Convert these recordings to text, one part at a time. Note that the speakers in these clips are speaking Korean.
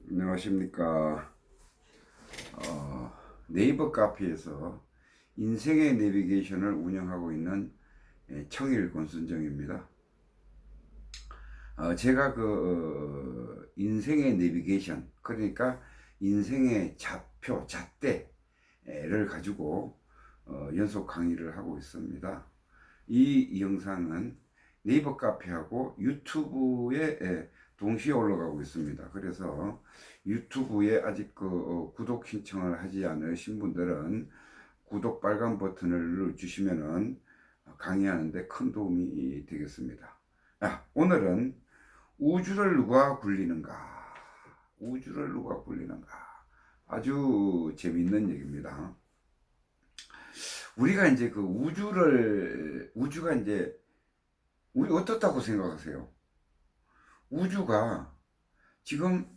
안녕하십니까. 네이버 카페에서 인생의 내비게이션을 운영하고 있는 청일 권순정입니다. 제가 인생의 내비게이션, 그러니까 인생의 좌표, 잣대를 가지고 연속 강의를 하고 있습니다. 이 영상은 네이버 카페하고 유튜브에 동시에 올라가고 있습니다. 그래서 유튜브에 아직 구독 신청을 하지 않으신 분들은 구독 빨간 버튼을 눌러주시면은 강의하는데 큰 도움이 되겠습니다. 오늘은 우주를 누가 굴리는가? 우주를 누가 굴리는가? 아주 재밌는 얘기입니다. 우리가 이제 우주가 이제 우리 어떻다고 생각하세요? 우주가 지금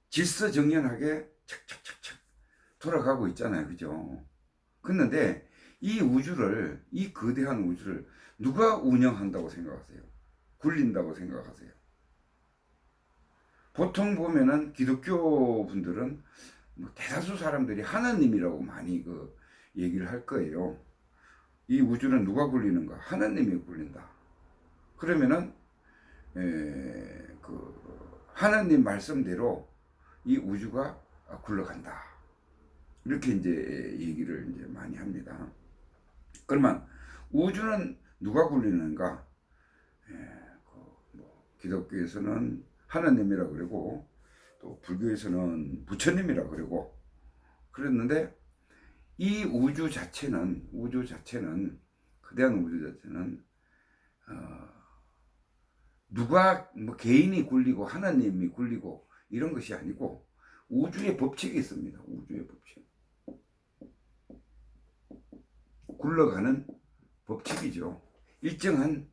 질서정연하게 착착착착 돌아가고 있잖아요. 그죠? 그런데 이 거대한 우주를 누가 운영한다고 생각하세요? 굴린다고 생각하세요? 보통 보면은 기독교 분들은 대다수 사람들이 하나님이라고 많이 얘기를 할 거예요. 이 우주는 누가 굴리는가? 하나님이 굴린다. 그러면은 하나님 말씀대로 이 우주가 굴러간다. 이렇게 이제 얘기를 이제 많이 합니다. 그러면 우주는 누가 굴리는가? 기독교에서는 하나님이라 그러고 또 불교에서는 부처님이라 그러고 그랬는데 이 우주 자체는 거대한 우주 자체는 누가 개인이 굴리고 하나님이 굴리고 이런 것이 아니고 우주의 법칙이 있습니다. 우주의 법칙. 굴러가는 법칙이죠. 일정한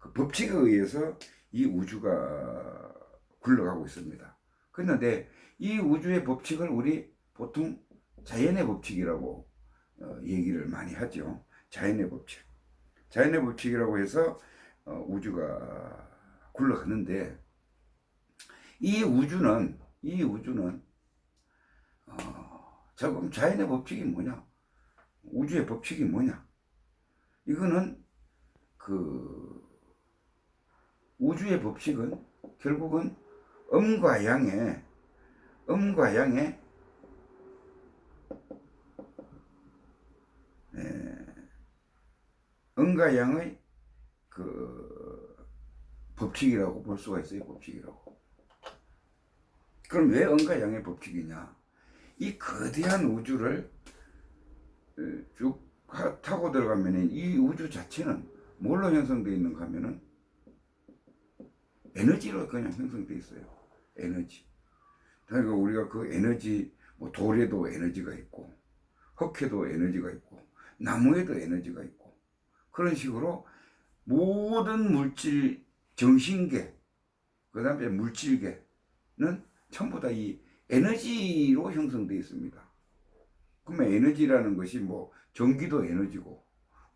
그 법칙에 의해서 이 우주가 굴러가고 있습니다. 그런데 이 우주의 법칙을 우리 보통 자연의 법칙이라고 얘기를 많이 하죠. 자연의 법칙. 자연의 법칙이라고 해서 우주가 굴러가는데 이 우주는 조금 자연의 법칙이 뭐냐? 우주의 법칙이 뭐냐? 이거는 우주의 법칙은 결국은 음과 양의 음과 양의 법칙이라고 볼 수가 있어요. 법칙이라고. 그럼 왜 음과 양의 법칙이냐? 이 거대한 우주를 쭉 타고 들어가면 이 우주 자체는 뭘로 형성되어 있는가 하면은 에너지로 그냥 형성되어 있어요. 에너지. 그러니까 우리가 그 에너지, 뭐 돌에도 에너지가 있고, 흙에도 에너지가 있고, 나무에도 에너지가 있고, 그런 식으로 모든 물질, 정신계, 그 다음에 물질계는 전부 다 이 에너지로 형성되어 있습니다. 그러면 에너지라는 것이 뭐 전기도 에너지고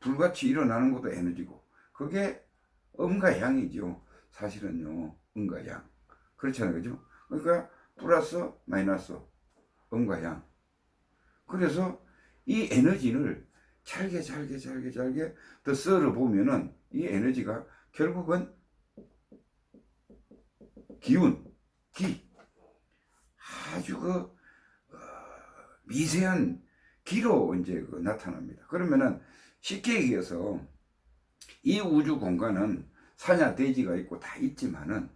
불같이 일어나는 것도 에너지고 그게 음과 양이죠. 사실은요. 음과 양. 그렇잖아요. 그죠? 그러니까 플러스 마이너스 음과 양. 그래서 이 에너지를 잘게 더 썰어 보면은 이 에너지가 결국은 기 아주 미세한 기로 이제 나타납니다. 그러면은 쉽게 얘기해서 이 우주 공간은 사냐 대지가 있고 다 있지만은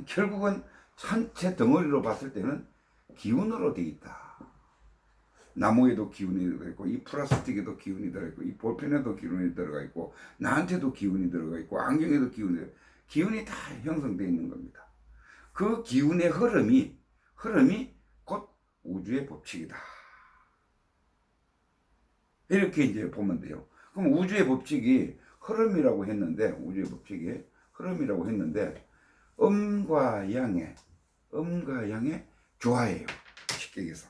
결국은 전체 덩어리로 봤을 때는 기운으로 돼 있다. 나무에도 기운이 들어가 있고 이 플라스틱에도 기운이 들어가 있고 이 볼펜에도 기운이 들어가 있고 나한테도 기운이 들어가 있고 안경에도 기운이 다 형성되어 있는 겁니다. 그 기운의 흐름이 곧 우주의 법칙이다. 이렇게 이제 보면 돼요. 그럼 우주의 법칙이 흐름이라고 했는데 음과 양의 조화예요. 쉽게 얘기해서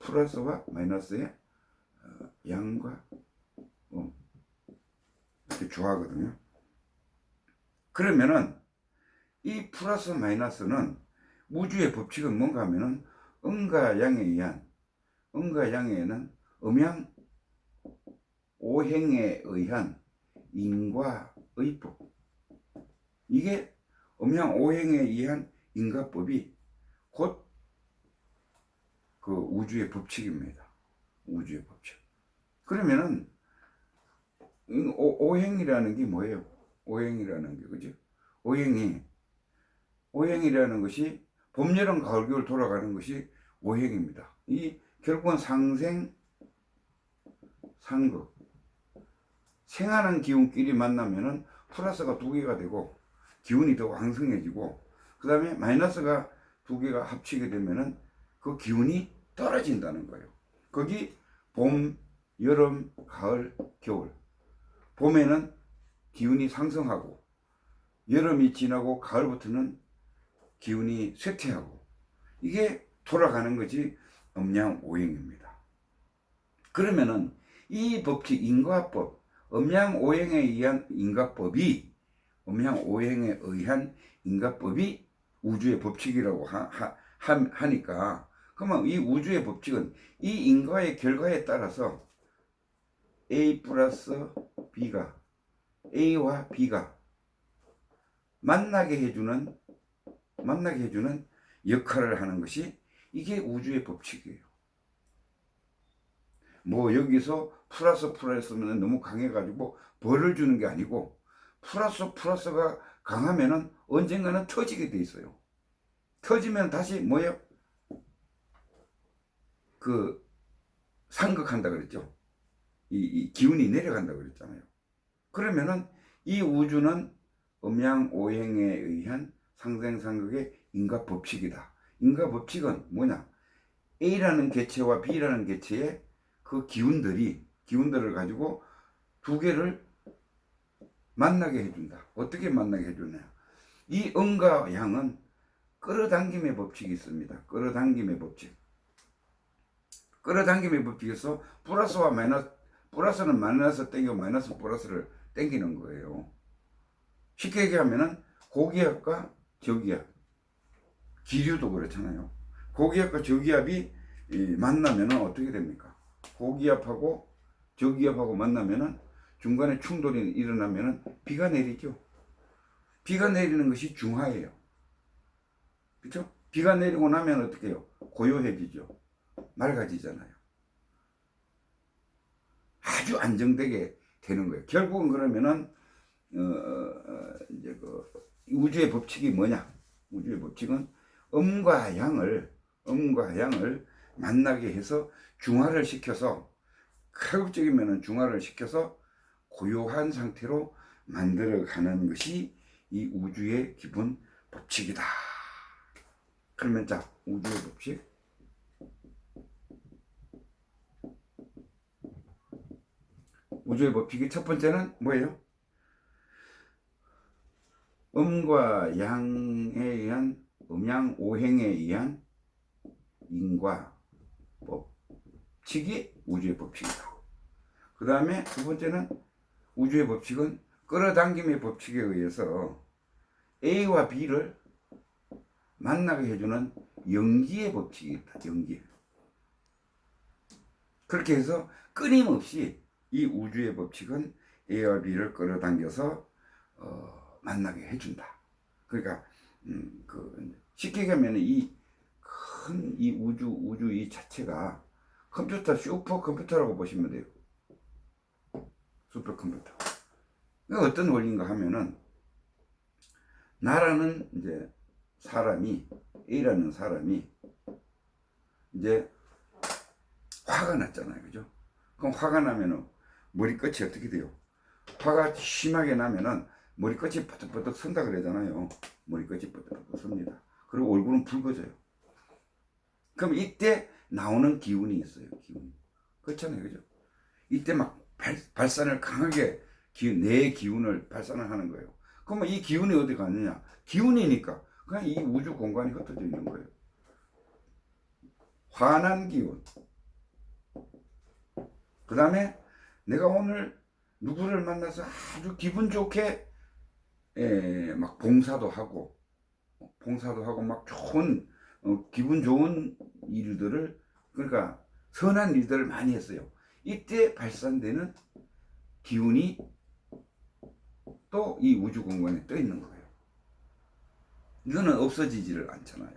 플러스와 마이너스의 양과 이렇게 조화거든요. 그러면은 이 플러스 마이너스는 우주의 법칙은 뭔가 하면은 음과 양에 의한, 음과 양에는 음양 오행에 의한 인과의 법. 이게 음양 오행에 의한 인과법이 곧 그 우주의 법칙입니다. 우주의 법칙. 그러면은 오행이라는 게 뭐예요? 오행이라는 게, 그죠? 오행이라는 것이 봄, 여름, 가을, 겨울 돌아가는 것이 오행입니다. 이 결국은 상생, 상극. 생하는 기운끼리 만나면은 플러스가 두 개가 되고 기운이 더 왕성해지고, 그 다음에 마이너스가 두 개가 합치게 되면은 그 기운이 떨어진다는 거예요. 거기 봄, 여름, 가을, 겨울. 봄에는 기운이 상승하고, 여름이 지나고 가을부터는 기운이 쇠퇴하고, 이게 돌아가는 것이 음양오행입니다. 그러면은 이 법칙, 인과법, 음양오행에 의한 인과법이, 음양오행에 의한 인과법이 우주의 법칙이라고 하니까, 그러면 이 우주의 법칙은 이 인과의 결과에 따라서 A 플러스 B가, A와 B가 만나게 해주는 역할을 하는 것이, 이게 우주의 법칙이에요. 뭐 여기서 플러스면 너무 강해가지고 벌을 주는 게 아니고, 플러스가 강하면은 언젠가는 터지게 돼 있어요. 터지면 다시 뭐예요? 그 상극한다 그랬죠. 이 기운이 내려간다 그랬잖아요. 그러면은 이 우주는 음양오행에 의한 상생상극의 인과법칙이다. 인과법칙은 뭐냐? A라는 개체와 B라는 개체의 그 기운들을 가지고 두 개를 만나게 해준다. 어떻게 만나게 해주냐? 이 음과 양은 끌어당김의 법칙이 있습니다. 끌어당김의 법칙. 끌어당김의 법칙에서 플러스와 마이너스, 플러스는 마이너스 땡기고 마이너스 플러스를 땡기는 거예요. 쉽게 얘기하면은 고기압과 저기압, 기류도 그렇잖아요. 고기압과 저기압이 만나면은 어떻게 됩니까? 고기압하고 저기압하고 만나면은 중간에 충돌이 일어나면은 비가 내리죠. 비가 내리는 것이 중하예요. 그렇죠? 비가 내리고 나면 어떻게 해요? 고요해지죠. 맑아지잖아요. 아주 안정되게 되는 거예요. 결국은 그러면은 이제 그 우주의 법칙이 뭐냐? 우주의 법칙은 음과 양을 만나게 해서 중화를 시켜서, 가급적이면은 중화를 시켜서 고요한 상태로 만들어가는 것이 이 우주의 기본 법칙이다. 그러면 자, 우주의 법칙. 우주의 법칙이 첫 번째는 뭐예요? 음과 양에 의한, 음양 오행에 의한 인과 법칙이 우주의 법칙이다. 그 다음에 두 번째는 우주의 법칙은 끌어당김의 법칙에 의해서 A와 B를 만나게 해주는 연기의 법칙이 있다. 연기. 그렇게 해서 끊임없이 이 우주의 법칙은 A와 B를 끌어당겨서 만나게 해준다. 그러니까 쉽게 얘기하면 이 큰 이 우주 이 자체가 컴퓨터, 슈퍼컴퓨터라고 보시면 돼요. 슈퍼컴퓨터. 어떤 원리인가 하면은, 나라는 이제 사람이, A라는 사람이 이제 화가 났잖아요. 그죠? 그럼 화가 나면은 머리끝이 어떻게 돼요? 화가 심하게 나면은 머리끝이 버덕버덕 선다 그러잖아요. 머리끝이 버덕버덕 섭니다. 그리고 얼굴은 붉어져요. 그럼 이때 나오는 기운이 있어요. 기운. 그렇잖아요. 그죠? 이때 막 발산을 강하게 내 기운을 발산을 하는 거예요. 그러면 이 기운이 어디 갔느냐? 기운이니까 그냥 이 우주 공간이 흩어져 있는 거예요. 화난 기운. 그 다음에 내가 오늘 누구를 만나서 아주 기분 좋게 막 봉사도 하고, 봉사도 하고 막 좋은 기분 좋은 일들을, 그러니까 선한 일들을 많이 했어요. 이때 발산되는 기운이 또 이 우주 공간에 떠 있는 거예요. 이거는 없어지지를 않잖아요.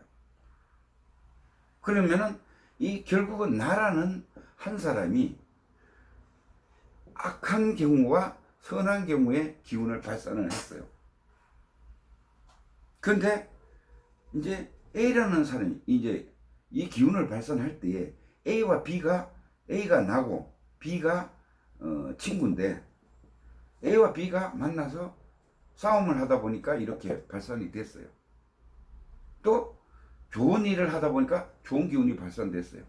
그러면은 이 결국은 나라는 한 사람이 악한 경우와 선한 경우에 기운을 발산을 했어요. 근데 이제 A라는 사람이 이제 이 기운을 발산할 때에 A가 나고 B가 친구인데, A와 B가 만나서 싸움을 하다 보니까 이렇게 발산이 됐어요. 또 좋은 일을 하다 보니까 좋은 기운이 발산됐어요.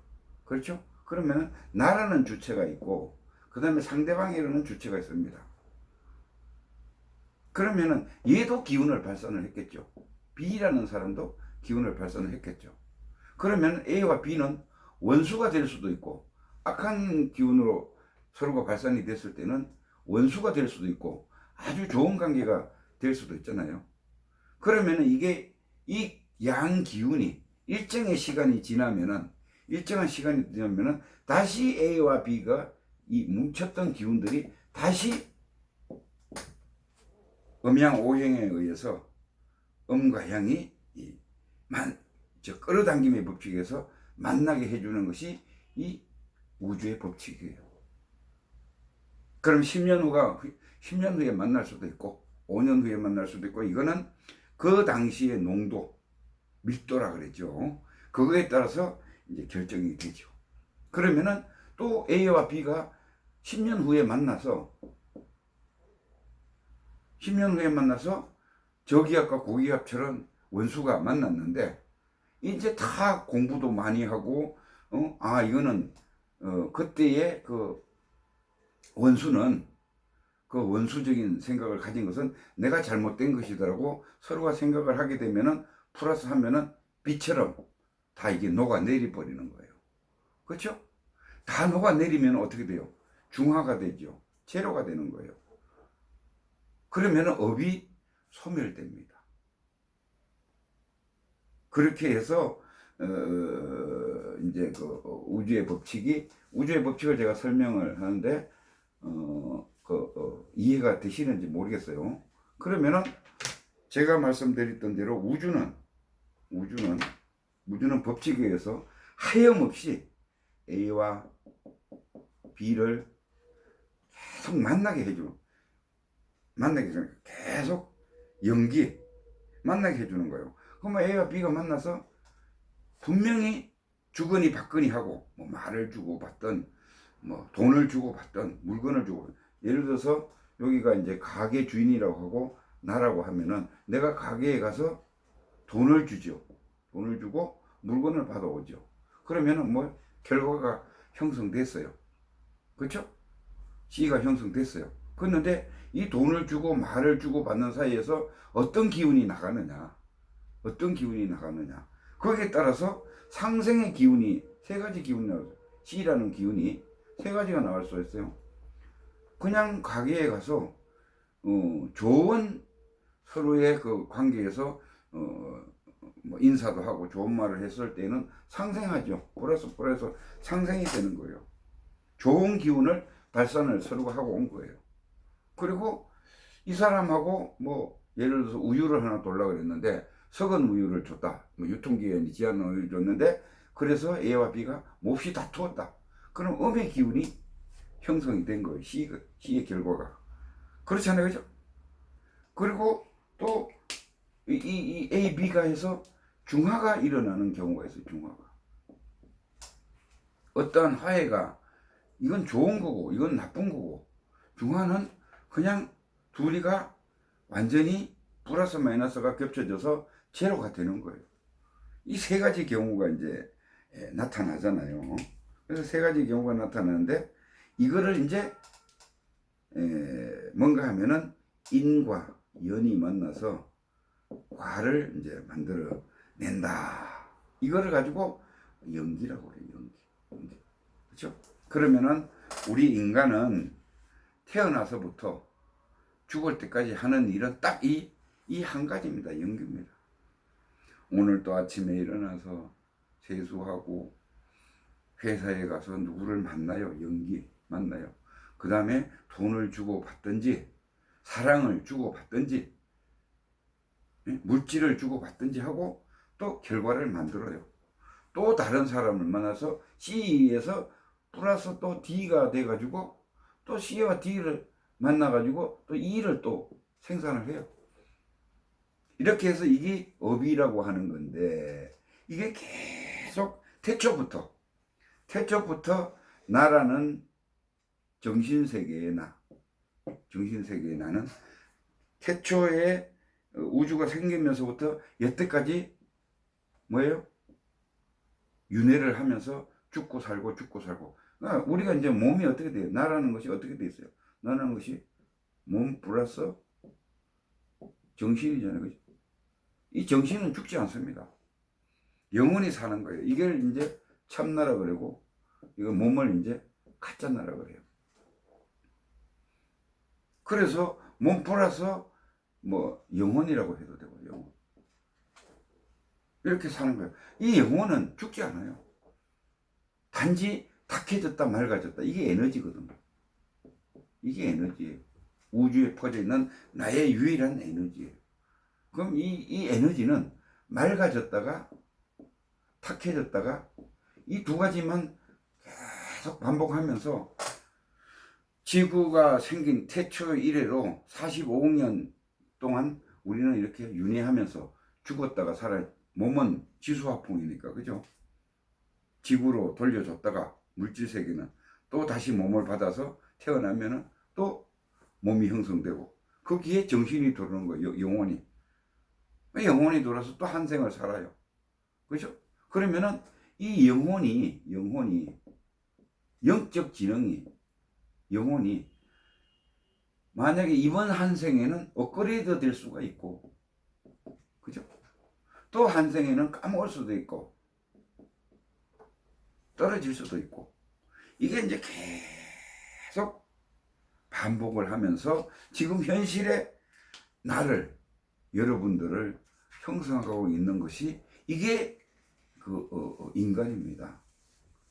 그렇죠? 그러면 나라는 주체가 있고 그 다음에 상대방이라는 주체가 있습니다. 그러면은 얘도 기운을 발산을 했겠죠. B라는 사람도 기운을 발산을 했겠죠. 그러면 A와 B는 원수가 될 수도 있고, 악한 기운으로 서로가 발산이 됐을 때는 원수가 될 수도 있고 아주 좋은 관계가 될 수도 있잖아요. 그러면은 이게 이 양 기운이 일정한 시간이 지나면은 다시 A와 B가 이 뭉쳤던 기운들이 다시 음양오행에 의해서 음과 양이 끌어당김의 법칙에서 만나게 해주는 것이 이 우주의 법칙이에요. 그럼 10년 후에 만날 수도 있고 5년 후에 만날 수도 있고, 이거는 그 당시의 농도, 밀도라 그랬죠. 그거에 따라서 이제 결정이 되죠. 그러면은 또 A와 B가 10년 후에 만나서 저기압과 고기압처럼 원수가 만났는데, 이제 다 공부도 많이 하고 이거는 그때의 그 원수는, 그 원수적인 생각을 가진 것은 내가 잘못된 것이더라고 서로가 생각을 하게 되면은, 플러스 하면은 비처럼 다 이게 녹아내리 버리는 거예요. 그렇죠? 다 녹아내리면 어떻게 돼요? 중화가 되죠. 제로가 되는 거예요. 그러면은 업이 소멸됩니다. 그렇게 해서 이제 그 우주의 법칙을 제가 설명을 하는데 이해가 되시는지 모르겠어요. 그러면은 제가 말씀드렸던 대로 우주는 법칙에 의해서 하염없이 A와 B를 계속 만나게 해주는, 계속 만나게 해주는 거예요. 그러면 A와 B가 만나서 분명히 주거니 받거니 하고, 뭐 말을 주고 받던, 뭐 돈을 주고 받던, 물건을 주고, 예를 들어서 여기가 이제 가게 주인이라고 하고 나라고 하면은, 내가 가게에 가서 돈을 주죠. 돈을 주고 물건을 받아오죠. 그러면은 뭐 결과가 형성됐어요. 그렇죠? C가 형성됐어요. 그런데 이 돈을 주고 말을 주고 받는 사이에서 어떤 기운이 나가느냐, 거기에 따라서 상생의 기운이 세 가지 기운이 나와요. C라는 기운이 세 가지가 나올 수 있어요. 그냥 가게에 가서 좋은 서로의 그 관계에서 뭐 인사도 하고 좋은 말을 했을 때는 상생하죠. 플러스 상생이 되는 거예요. 좋은 기운을 발산을 서로가 하고 온 거예요. 그리고 이 사람하고 뭐 예를 들어서 우유를 하나 돌라 그랬는데 썩은 우유를 줬다. 뭐 유통기한이 지난 우유를 줬는데, 그래서 A와 B가 몹시 다투었다. 그럼 음의 기운이 형성이 된 거예요. C의 결과가. 그렇잖아요. 그죠? 그리고 또 이 A, B가 해서 중화가 일어나는 경우가 있어요. 중화가. 어떠한 화해가, 이건 좋은 거고 이건 나쁜 거고, 중화는 그냥 둘이가 완전히 플러스 마이너스가 겹쳐져서 제로가 되는 거예요. 이 세 가지 경우가 이제 나타나잖아요. 그래서 세 가지 경우가 나타나는데, 이거를 이제 뭔가 하면은 인과 연이 만나서 과를 이제 만들어 낸다. 이거를 가지고 연기라고 해요. 연기. 그렇죠? 그러면은 우리 인간은 태어나서부터 죽을 때까지 하는 일은 딱 이 한 가지입니다. 연기입니다. 오늘 또 아침에 일어나서 세수하고 회사에 가서 누구를 만나요? 연기 만나요. 그 다음에 돈을 주고 받든지 사랑을 주고 받든지 물질을 주고 받든지 하고 또 결과를 만들어요. 또 다른 사람을 만나서 C에서 플러스 또 D가 돼가지고 또 C와 D를 만나가지고 또 E를 또 생산을 해요. 이렇게 해서 이게 업이라고 하는 건데, 이게 계속 태초부터 나라는 정신세계의 나는 태초에 우주가 생기면서부터 여태까지 뭐예요? 윤회를 하면서 죽고 살고. 우리가 이제 몸이 어떻게 돼요? 나라는 것이 어떻게 돼 있어요? 나라는 것이 몸 플러스 정신이잖아요. 그죠? 이 정신은 죽지 않습니다. 영원히 사는 거예요. 이걸 이제 참나라 그러고, 이거 몸을 이제 가짜나라 그래요. 그래서 몸 플러스 뭐 영혼이라고 해도 되고, 영혼. 이렇게 사는 거예요. 이 영혼은 죽지 않아요. 단지 탁해졌다 맑아졌다. 이게 에너지거든요. 이게 에너지예요. 우주에 퍼져 있는 나의 유일한 에너지예요. 그럼 이 에너지는 맑아졌다가 탁해졌다가 이 두 가지만 계속 반복하면서 지구가 생긴 태초 이래로 45억 년 동안 우리는 이렇게 윤회하면서 죽었다가 살아. 몸은 지수화풍이니까, 그죠? 지구로 돌려줬다가 물질 세계는 또 다시 몸을 받아서 태어나면은 또 몸이 형성되고, 거기에 정신이 들어오는 거예요. 영혼이 돌아서 또 한 생을 살아요. 그죠? 그러면은 이 영혼이 영적 지능이 영혼이 만약에 이번 한 생에는 업그레이드 될 수가 있고, 그죠? 또 한 생에는 까먹을 수도 있고 떨어질 수도 있고, 이게 이제 계속 반복을 하면서 지금 현실의 나를, 여러분들을 형성하고 있는 것이 이게 인간입니다.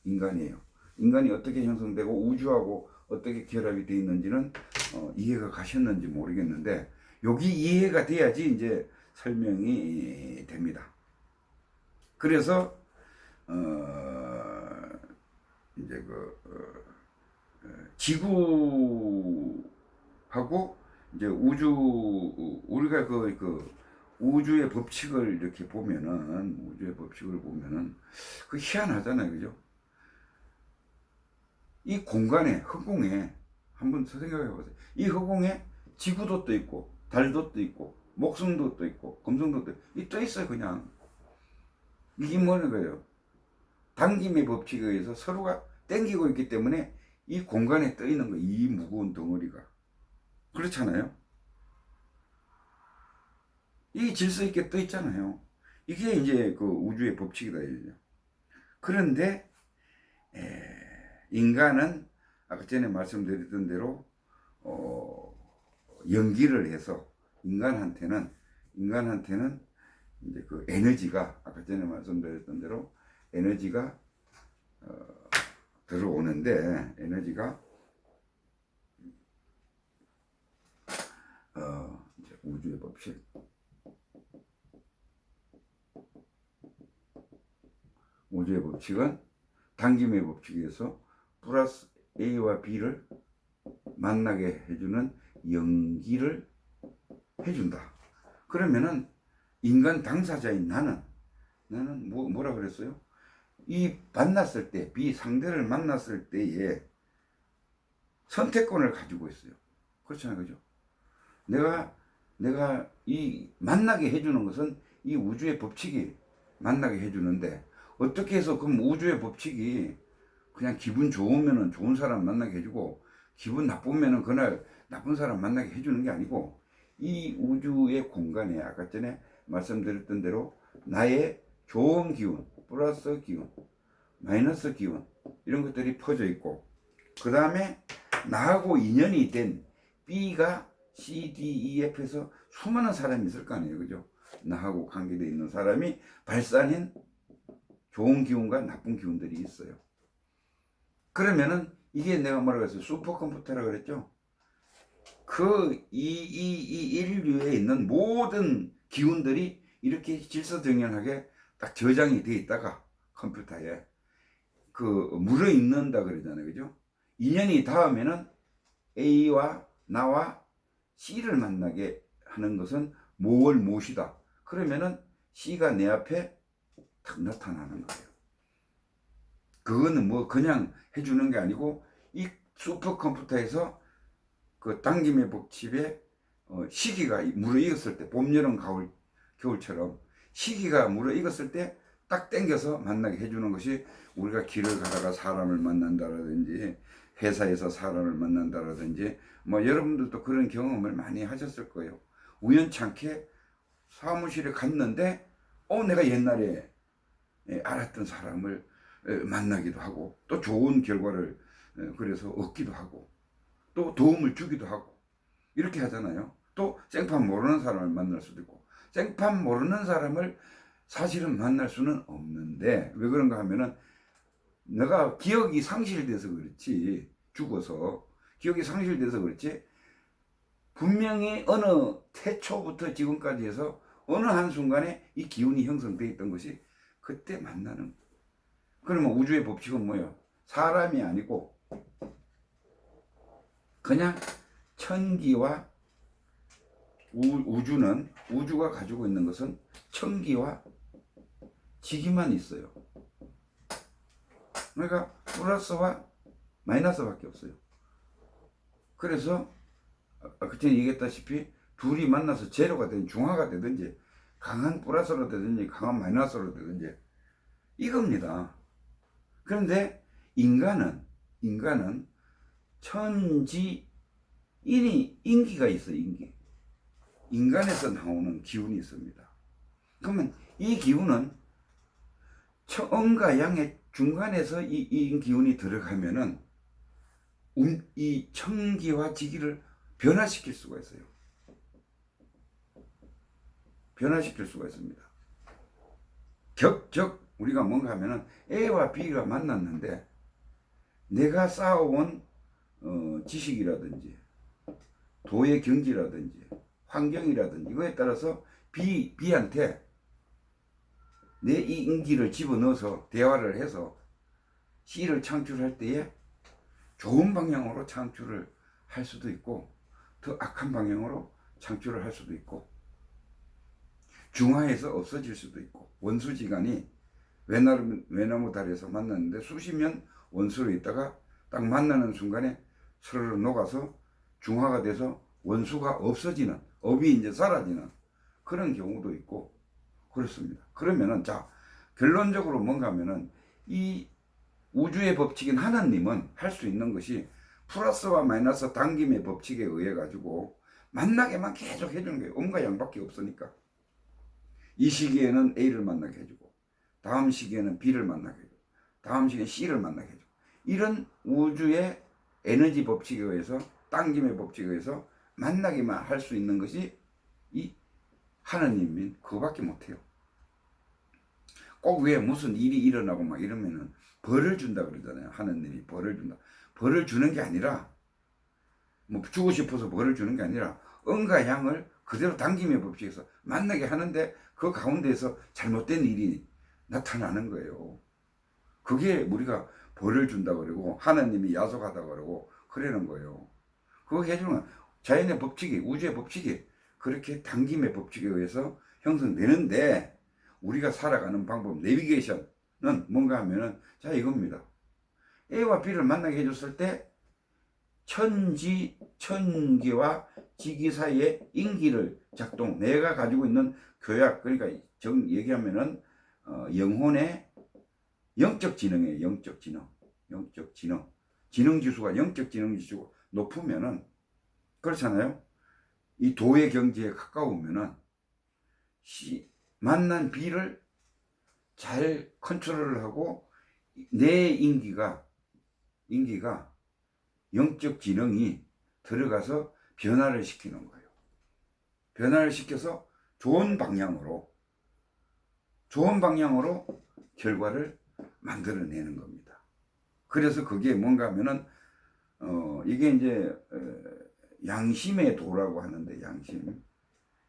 인간이에요. 인간이 어떻게 형성되고 우주하고 어떻게 결합이 되어 있는지는 이해가 가셨는지 모르겠는데, 여기 이해가 돼야지 이제 설명이 됩니다. 그래서 이제 지구하고 이제 우리가 우주의 법칙을 이렇게 보면은, 그 희한하잖아요. 그죠? 이 공간에, 허공에, 한번 생각해 보세요. 이 허공에 지구도 떠 있고, 달도 떠 있고, 목성도 떠 있고, 금성도 떠 있어요, 그냥. 이게 뭐는 거예요? 당김의 법칙에 의해서 서로가 땡기고 있기 때문에 이 공간에 떠 있는 거예요. 이 무거운 덩어리가. 그렇잖아요? 이 질서 있게 떠 있잖아요. 이게 이제 그 우주의 법칙이다, 이거죠. 그런데, 인간은 아까 전에 말씀드렸던 대로, 연기를 해서 인간한테는 이제 그 에너지가, 아까 전에 말씀드렸던 대로 에너지가 들어오는데, 에너지가 이제 우주의 법칙, 우주의 법칙은 당김의 법칙에서 플러스 A와 B를 만나게 해주는 연기를 해준다. 그러면은 인간 당사자인 나는 뭐라 그랬어요? 이 만났을 때, B 상대를 만났을 때에 선택권을 가지고 있어요. 그렇잖아요, 그죠? 내가 이 만나게 해주는 것은 이 우주의 법칙이 만나게 해주는데, 어떻게 해서 그럼 우주의 법칙이 그냥 기분 좋으면은 좋은 사람 만나게 해주고, 기분 나쁘면은 그날 나쁜 사람 만나게 해주는 게 아니고, 이 우주의 공간에 아까 전에 말씀드렸던 대로 나의 좋은 기운, 플러스 기운, 마이너스 기운, 이런 것들이 퍼져 있고, 그 다음에 나하고 인연이 된 B가 C, D, E, F에서 수많은 사람이 있을 거 아니에요, 그죠? 나하고 관계되어 있는 사람이 발산한 좋은 기운과 나쁜 기운들이 있어요. 그러면은 이게 내가 뭐라고 했어요? 슈퍼컴퓨터라고 그랬죠? 이 인류에 있는 모든 기운들이 이렇게 질서정연하게 딱 저장이 되어 있다가 컴퓨터에 물어있는다 그러잖아요. 그죠? 인연이 닿으면은 A와 나와 C를 만나게 하는 것은 모월 못이다. 그러면은 C가 내 앞에 탁 나타나는 거예요. 그거는 뭐 그냥 해주는 게 아니고 이 슈퍼컴퓨터에서 그 당김의 법칙에 시기가 무르익었을 때, 봄, 여름, 가을, 겨울처럼 시기가 무르익었을 때 딱 땡겨서 만나게 해주는 것이, 우리가 길을 가다가 사람을 만난다라든지 회사에서 사람을 만난다라든지 뭐 여러분들도 그런 경험을 많이 하셨을 거예요. 우연찮게 사무실에 갔는데 내가 옛날에 알았던 사람을 만나기도 하고, 또 좋은 결과를 그래서 얻기도 하고, 또 도움을 주기도 하고, 이렇게 하잖아요. 또 생판 모르는 사람을 만날 수도 있고, 생판 모르는 사람을 사실은 만날 수는 없는데, 왜 그런가 하면은 내가 기억이 상실돼서 그렇지, 죽어서 기억이 상실돼서 그렇지, 분명히 어느 태초부터 지금까지 해서 어느 한순간에 이 기운이 형성되어 있던 것이 그때 만나는 거예요. 그러면 우주의 법칙은 뭐예요? 사람이 아니고 그냥 천기와 우주가 가지고 있는 것은 천기와 지기만 있어요. 그러니까 플러스와 마이너스밖에 없어요. 그래서 그때 얘기했다시피 둘이 만나서 제로가 되든 중화가 되든지 강한 플러스로 되든지 강한 마이너스로 되든지 이겁니다. 그런데 인간은 인기가 있어요. 인간에서 나오는 기운이 있습니다. 그러면 이 기운은 음과 양의 중간에서 이 기운이 들어가면은 이 청기와 지기를 변화시킬 수가 있어요. 변화시킬 수가 있습니다. 즉 우리가 뭔가 하면은 A와 B가 만났는데 내가 쌓아온 지식이라든지 도의 경지라든지 환경이라든지 이거에 따라서 B한테 내 이 인기를 집어넣어서 대화를 해서 C를 창출할 때에 좋은 방향으로 창출을 할 수도 있고, 더 악한 방향으로 창출을 할 수도 있고, 중화해서 없어질 수도 있고, 원수지간이 외나무 다리에서 만났는데 수십 년 원수로 있다가 딱 만나는 순간에 서로 녹아서 중화가 돼서 원수가 없어지는, 업이 이제 사라지는 그런 경우도 있고 그렇습니다. 그러면은 자, 결론적으로 뭔가 하면은 이 우주의 법칙인 하나님은 할 수 있는 것이 플러스와 마이너스 당김의 법칙에 의해 가지고 만나게만 계속 해주는 거예요. 음과 양밖에 없으니까. 이 시기에는 A를 만나게 해주고, 다음 시기에는 B를 만나게 해주고, 다음 시기에는 C를 만나게 해주고, 이런 우주의 에너지 법칙에 의해서, 당김의 법칙에 의해서 만나기만 할 수 있는 것이 이 하나님인 그거밖에 못해요. 꼭 왜 무슨 일이 일어나고 막 이러면은 벌을 준다 그러잖아요. 하나님이 벌을 준다. 벌을 주는 게 아니라, 뭐 주고 싶어서 벌을 주는 게 아니라 음과 양을 그대로 당김의 법칙에서 만나게 하는데 그 가운데에서 잘못된 일이 나타나는 거예요. 그게 우리가 벌을 준다 그러고 하나님이 야속하다 그러고 그러는 거예요. 그거 해주는 건 자연의 법칙이, 우주의 법칙이 그렇게 당김의 법칙에 의해서 형성되는데, 우리가 살아가는 방법, 내비게이션은 뭔가 하면은 자 이겁니다. A와 B를 만나게 해줬을 때 천기와 지기 사이에 인기를 작동, 내가 가지고 있는 교약, 그러니까 얘기하면은 영혼의 영적 지능이에요. 영적 지능. 지능 지수가, 영적 지능 지수가 높으면은, 그렇잖아요. 이 도의 경지에 가까우면은 만난 B를 잘 컨트롤을 하고 내 인기가 영적 지능이 들어가서 변화를 시키는 거예요. 변화를 시켜서 좋은 방향으로 결과를 만들어내는 겁니다. 그래서 그게 뭔가 하면은 이게 이제 양심의 도라고 하는데,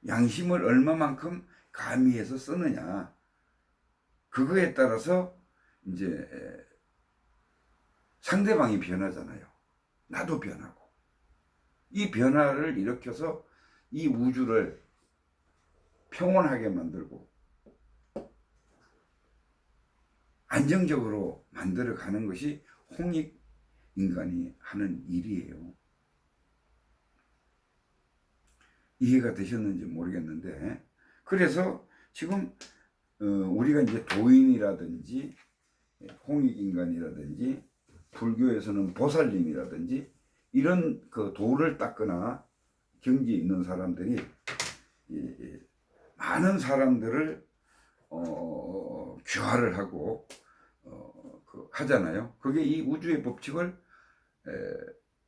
양심을 얼마만큼 가미해서 쓰느냐, 그거에 따라서 이제 상대방이 변하잖아요. 나도 변하고. 이 변화를 일으켜서 이 우주를 평온하게 만들고 안정적으로 만들어 가는 것이 홍익인간이 하는 일이에요. 이해가 되셨는지 모르겠는데, 그래서 지금 우리가 이제 도인이라든지 홍익인간이라든지 불교에서는 보살님이라든지 이런 그 도를 닦거나 경지에 있는 사람들이 많은 사람들을 교화를 하고 하잖아요. 그게 이 우주의 법칙을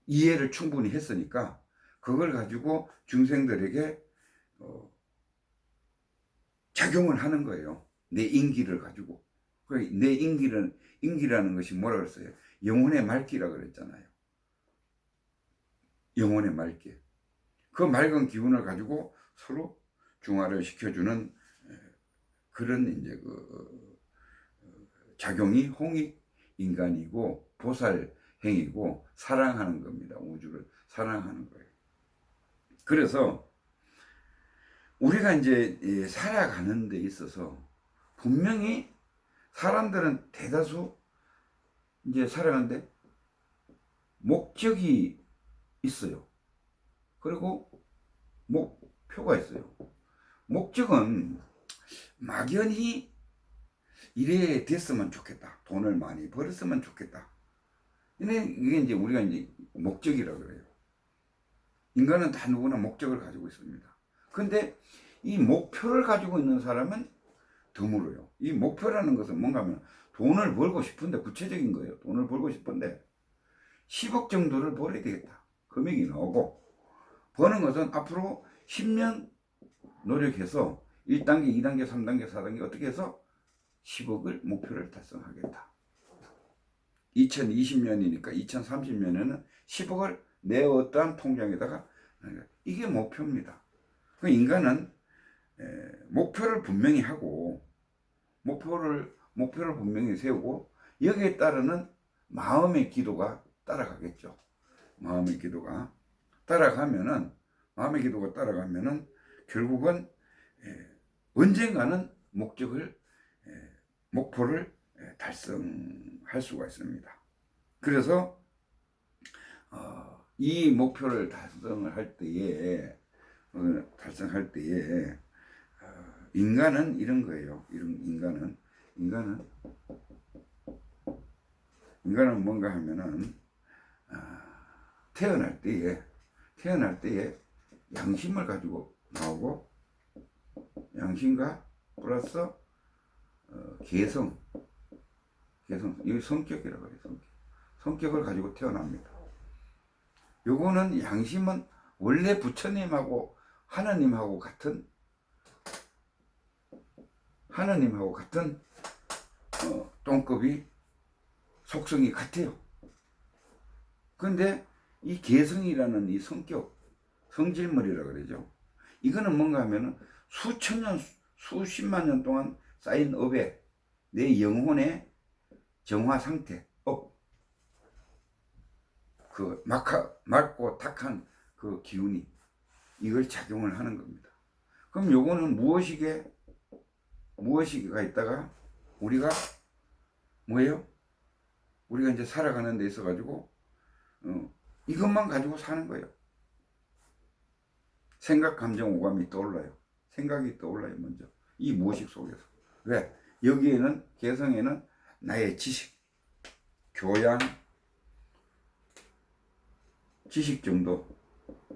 이해를 충분히 했으니까 그걸 가지고 중생들에게 작용을 하는 거예요. 내 인기를 가지고. 내 인기라는 것이 뭐라 그랬어요? 영혼의 말기라 그랬잖아요. 영혼의 말기. 그 맑은 기운을 가지고 서로 중화를 시켜주는 그런 이제 그 작용이 홍익 인간이고 보살 행위고 사랑하는 겁니다. 우주를 사랑하는 거예요. 그래서 우리가 이제 살아가는 데 있어서 분명히 사람들은 대다수 이제 살아가는데 목적이 있어요. 그리고 목표가 있어요. 목적은 막연히 이래 됐으면 좋겠다. 돈을 많이 벌었으면 좋겠다. 이게 이제 우리가 이제 목적이라고 그래요. 인간은 다 누구나 목적을 가지고 있습니다. 근데 이 목표를 가지고 있는 사람은 드물어요. 이 목표라는 것은 뭔가 하면 돈을 벌고 싶은데, 구체적인 거예요. 돈을 벌고 싶은데 10억 정도를 벌어야 되겠다. 금액이 나오고, 버는 것은 앞으로 10년 노력해서 1단계, 2단계, 3단계, 4단계 어떻게 해서 10억을 목표를 달성하겠다. 2020년이니까 2030년에는 10억을 내 어떠한 통장에다가, 이게 목표입니다. 그 인간은 목표를 분명히 하고 목표를 분명히 세우고 여기에 따르는 마음의 기도가 따라가겠죠. 마음의 기도가 따라가면은 결국은 언젠가는 목표를 달성할 수가 있습니다. 그래서 이 목표를 달성할 때에 인간은 이런 거예요. 인간은 뭔가 하면은 태어날 때에 양심을 가지고 나오고, 양심과 플러스 개성, 이 성격이라고 해요. 성격을 가지고 태어납니다. 요거는 양심은 원래 부처님하고 하나님하고 같은 똥급이 속성이 같아요. 근데 이 개성이라는 이 성격, 성질머리라 그러죠. 이거는 뭔가 하면은 수천 년, 수십만 년 동안 쌓인 업에 내 영혼의 정화 상태, 그 맑고 탁한 그 기운이 이걸 작용을 하는 겁니다. 그럼 요거는 무엇이가 있다가 우리가 뭐예요? 우리가 이제 살아가는 데 있어 가지고 이것만 가지고 사는 거예요. 생각, 감정, 오감이 떠올라요. 생각이 떠올라요. 먼저 이 무의식 속에서. 왜? 여기에는, 개성에는 나의 지식, 교양, 지식 정도,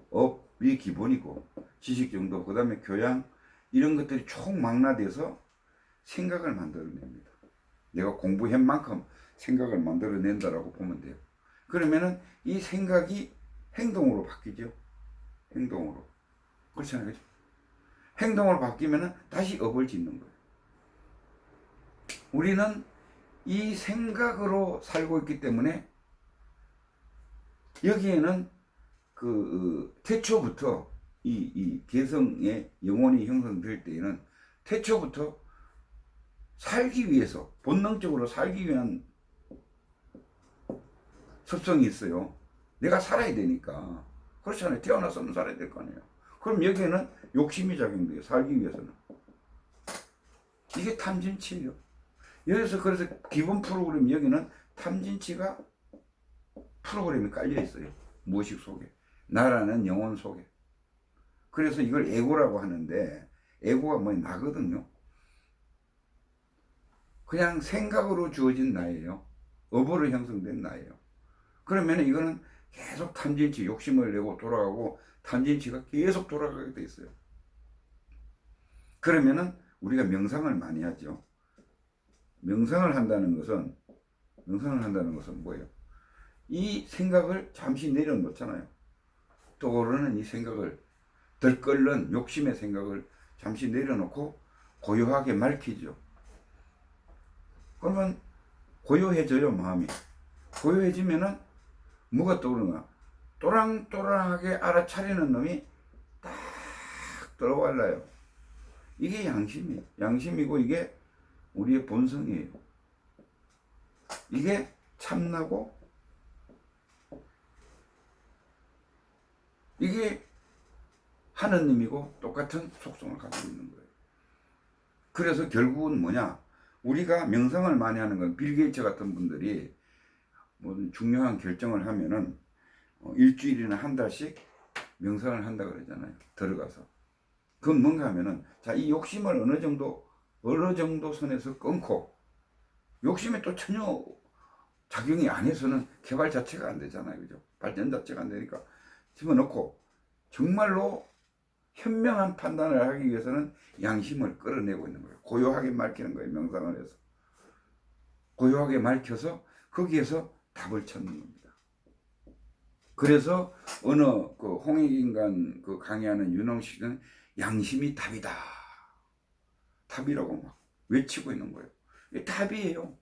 업이 기본이고, 지식 정도, 그 다음에 교양, 이런 것들이 총망라돼서 생각을 만들어냅니다. 내가 공부한 만큼 생각을 만들어낸다라고 보면 돼요. 그러면은 이 생각이 행동으로 바뀌죠. 행동으로. 그렇잖아요. 그렇죠? 행동을 바뀌면 다시 업을 짓는 거예요. 우리는 이 생각으로 살고 있기 때문에 여기에는 태초부터 이 개성의 영혼이 형성될 때에는 태초부터 살기 위해서 본능적으로 살기 위한 습성이 있어요. 내가 살아야 되니까. 그렇잖아요. 태어났으면 살아야 될 거 아니에요. 그럼 여기에는 욕심이 작용돼요. 살기 위해서는. 이게 탐진치예요. 여기서 그래서 기본 프로그램 여기는 탐진치가 프로그램이 깔려 있어요. 무의식 속에. 나라는 영혼 속에. 그래서 이걸 에고라고 하는데 에고가 뭐 나거든요. 그냥 생각으로 주어진 나예요. 업으로 형성된 나예요. 그러면 이거는 계속 탐진치 욕심을 내고 돌아가고 탐진치가 계속 돌아가게 돼 있어요. 그러면은 우리가 명상을 많이 하죠. 명상을 한다는 것은 뭐예요? 이 생각을 잠시 내려놓잖아요. 떠오르는 이 생각을 들끓는 욕심의 생각을 잠시 내려놓고 고요하게 맑히죠. 그러면 고요해져요. 마음이 고요해지면은 뭐가 떠오르나? 또랑또랑하게 알아차리는 놈이 딱 들어와요. 이게 양심이에요. 양심이고 이게 우리의 본성이에요. 이게 참나고 이게 하느님이고 똑같은 속성을 가지고 있는 거예요. 그래서 결국은 뭐냐? 우리가 명상을 많이 하는 건 빌 게이츠 같은 분들이 모든 중요한 결정을 하면은 일주일이나 한 달씩 명상을 한다 그러잖아요. 들어가서. 그건 뭔가 하면은 자, 이 욕심을 어느 정도 선에서 끊고 욕심에 또 전혀 작용이 안 해서는 개발 자체가 안 되잖아요. 그죠? 발전 자체가 안 되니까 집어넣고 정말로 현명한 판단을 하기 위해서는 양심을 끌어내고 있는 거예요. 고요하게 맑히는 거예요. 명상을 해서. 고요하게 맑혀서 거기에서 답을 찾는 겁니다. 그래서 어느 홍익인간 강의하는 윤홍 씨는 양심이 답이다. 답이라고 막 외치고 있는 거예요. 이게 답이에요.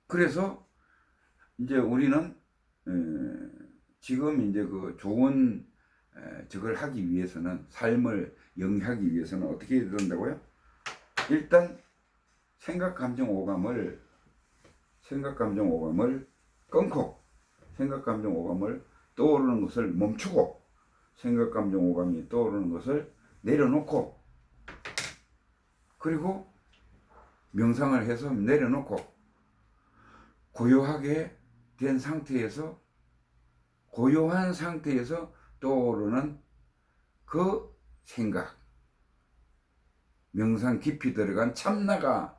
그래서 이제 우리는 지금 이제 좋은 저걸 하기 위해서는 삶을 영위하기 위해서는 어떻게 해야 된다고요? 일단 생각 감정 오감을 끊고 생각 감정 오감을 떠오르는 것을 멈추고 생각 감정 오감이 떠오르는 것을 내려놓고 그리고 명상을 해서 내려놓고 고요하게 된 상태에서 고요한 상태에서 떠오르는 그 생각 명상 깊이 들어간 참나가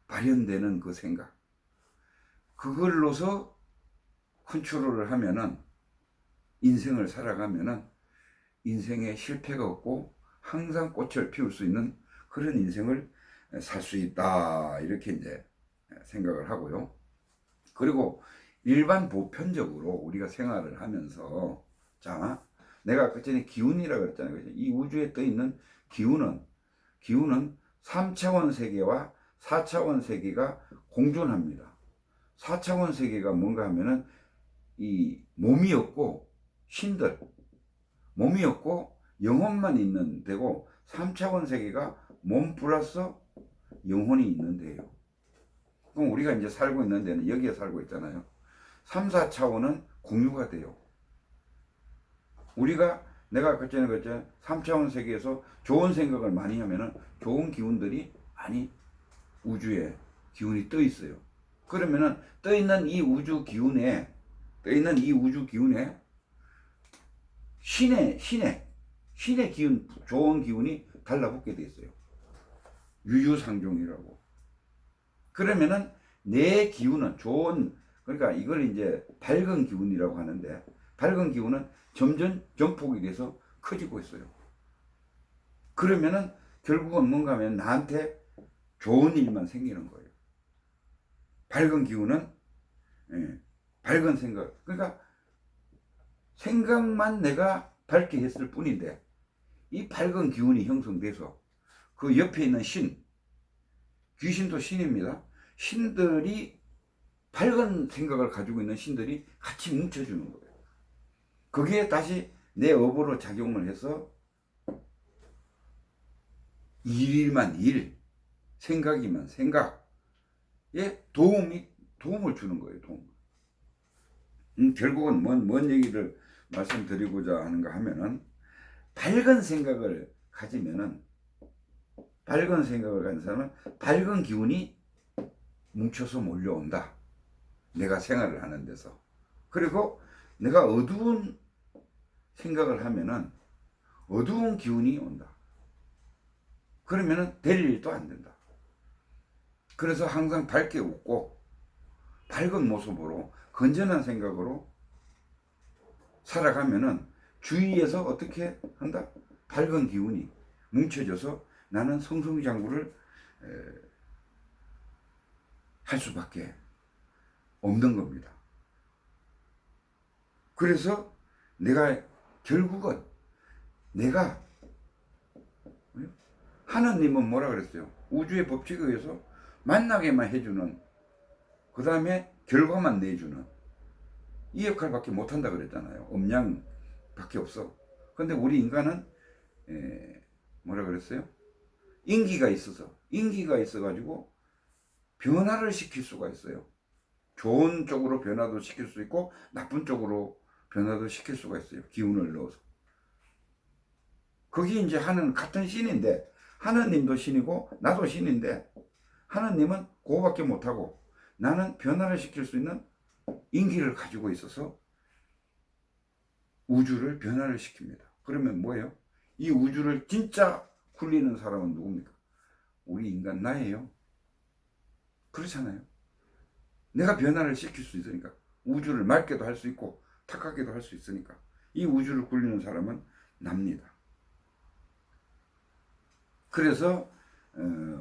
발현되는 그 생각 그걸로서 컨트롤을 하면은 인생을 살아가면은 인생에 실패가 없고 항상 꽃을 피울 수 있는 그런 인생을 살 수 있다 이렇게 이제 생각을 하고요. 그리고 일반 보편적으로 우리가 생활을 하면서 자 내가 아까 전에 기운이라고 그랬잖아요. 이 우주에 떠 있는 기운은 3차원 세계와 4차원 세계가 공존합니다. 4차원 세계가 뭔가 하면은 이 몸이 없고 신들 몸이 없고 영혼만 있는 데고 3차원 세계가 몸 플러스 영혼이 있는 데예요. 그럼 우리가 이제 살고 있는 데는 여기에 살고 있잖아요. 3, 4차원은 공유가 돼요. 내가 아까 전에 그랬잖아요. 3차원 세계에서 좋은 생각을 많이 하면은 좋은 기운들이 많이 우주에 기운이 떠 있어요. 그러면은 떠 있는 이 우주 기운에 신의 기운, 좋은 기운이 달라붙게 돼 있어요. 유유상종이라고. 그러면은 내 기운은 그러니까 이걸 이제 밝은 기운이라고 하는데 밝은 기운은 점점 전폭이 돼서 커지고 있어요. 그러면은 결국은 뭔가 하면 나한테 좋은 일만 생기는 거예요. 밝은 기운은 밝은 생각. 그러니까 생각만 내가 밝게 했을 뿐인데 이 밝은 기운이 형성돼서 그 옆에 있는 귀신도 신입니다. 신들이 밝은 생각을 가지고 있는 신들이 같이 뭉쳐주는 거예요. 그게 다시 내 업으로 작용을 해서 일이만 일, 생각이면 생각에 도움을 주는 거예요. 결국은 뭔 얘기를 말씀드리고자 하는가 하면은 밝은 생각을 가지면은 밝은 생각을 가진 사람은 밝은 기운이 뭉쳐서 몰려온다. 내가 생활을 하는 데서. 그리고 내가 어두운 생각을 하면은 어두운 기운이 온다. 그러면은 될 일도 안 된다. 그래서 항상 밝게 웃고 밝은 모습으로 건전한 생각으로 살아가면은 주위에서 어떻게 한다? 밝은 기운이 뭉쳐져서 나는 성승장구를 할 수밖에 없는 겁니다. 그래서 내가 결국은 내가 하느님은 뭐라 그랬어요? 우주의 법칙에 의해서 만나게만 해주는, 그 다음에 결과만 내주는 이 역할밖에 못한다 그랬잖아요. 음양밖에 없어. 근데 우리 인간은 뭐라 그랬어요? 인기가 있어가지고 변화를 시킬 수가 있어요. 좋은 쪽으로 변화도 시킬 수 있고 나쁜 쪽으로 변화도 시킬 수가 있어요. 기운을 넣어서. 그게 이제 같은 신인데, 하느님도 신이고 나도 신인데, 하느님은 그거밖에 못하고 나는 변화를 시킬 수 있는 인기를 가지고 있어서 우주를 변화를 시킵니다. 그러면 뭐예요? 이 우주를 진짜 굴리는 사람은 누굽니까? 우리 인간 나예요. 그렇잖아요. 내가 변화를 시킬 수 있으니까, 우주를 맑게도 할 수 있고 탁하게도 할 수 있으니까 이 우주를 굴리는 사람은 납니다. 그래서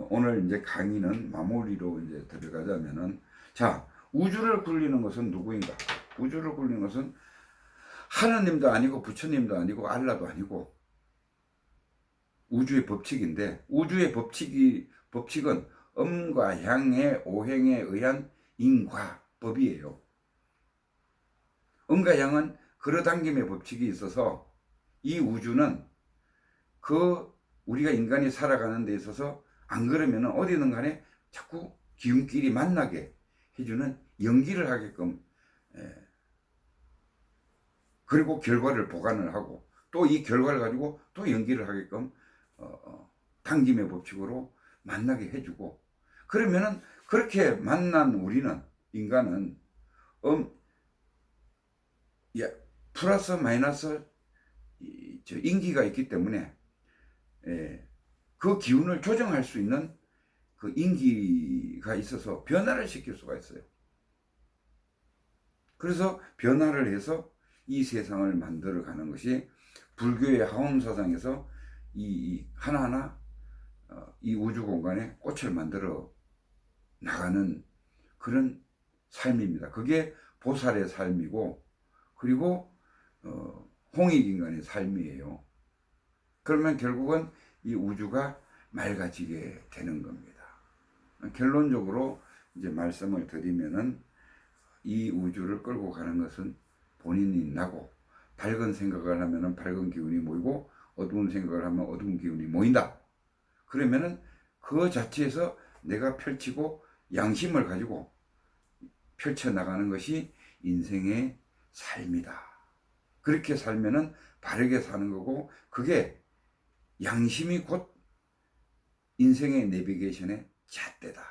오늘 이제 강의는 마무리로 이제 들어가자면은, 자, 우주를 굴리는 것은 누구인가? 우주를 굴리는 것은 하느님도 아니고 부처님도 아니고 알라도 아니고 우주의 법칙인데, 우주의 법칙은 음과 향의 오행에 의한 인과법이에요. 음과 향은 끌어당김의 법칙이 있어서 이 우주는 우리가 인간이 살아가는 데 있어서 안 그러면 어디든 간에 자꾸 기운끼리 만나게 해주는 연기를 하게끔, 그리고 결과를 보관을 하고 또 이 결과를 가지고 또 연기를 하게끔 당김의 법칙으로 만나게 해주고, 그러면은 그렇게 만난 우리는, 인간은 플러스 마이너스 인기가 있기 때문에 그 기운을 조정할 수 있는 그 인기가 있어서 변화를 시킬 수가 있어요. 그래서 변화를 해서 이 세상을 만들어가는 것이 불교의 하엄사상에서 이 하나하나 이 우주 공간에 꽃을 만들어 나가는 그런 삶입니다. 그게 보살의 삶이고, 그리고 홍익인간의 삶이에요. 그러면 결국은 이 우주가 맑아지게 되는 겁니다. 결론적으로 이제 말씀을 드리면은, 이 우주를 끌고 가는 것은 본인이 나고, 밝은 생각을 하면은 밝은 기운이 모이고 어두운 생각을 하면 어두운 기운이 모인다. 그러면은 그 자체에서 내가 펼치고 양심을 가지고 펼쳐나가는 것이 인생의 삶이다. 그렇게 살면은 바르게 사는 거고, 그게 양심이 곧 인생의 내비게이션의 잣대다.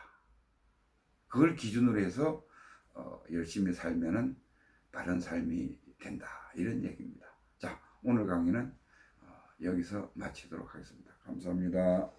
그걸 기준으로 해서 열심히 살면은 바른 삶이 된다. 이런 얘기입니다. 자, 오늘 강의는 여기서 마치도록 하겠습니다. 감사합니다.